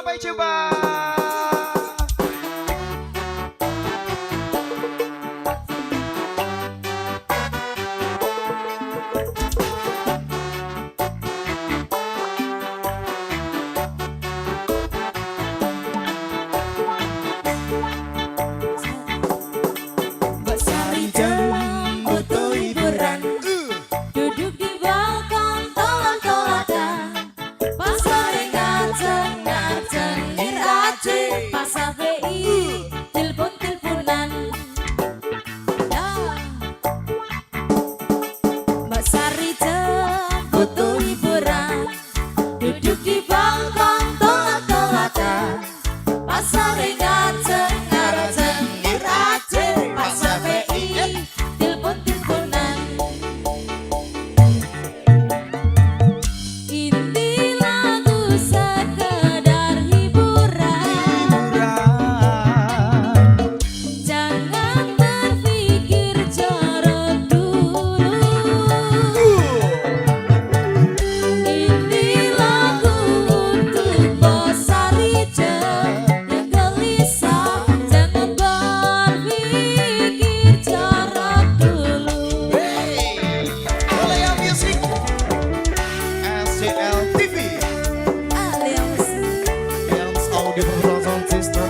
Sampai jumpa. Mbak Sari butuh hiburan. Duduk di balkon tolak-tolakan. Pasar ngajeng-ngajeng irate. Pasar BI telepon-teleponan. Mbak Sari butuh hiburan. Duduk di balkon tolak-tolakan. Pasar ngajeng-ngajeng irate. Pasar BI telepon-teleponan. Ini lagu sekedar hiburan. Jangan berpikir jorok dulu. Ini lagu untuk Bos Sarija yang gelisah. Jangan berpikir jorok dulu. Oleh yang musik SCL TV Alias Dance Audio Production System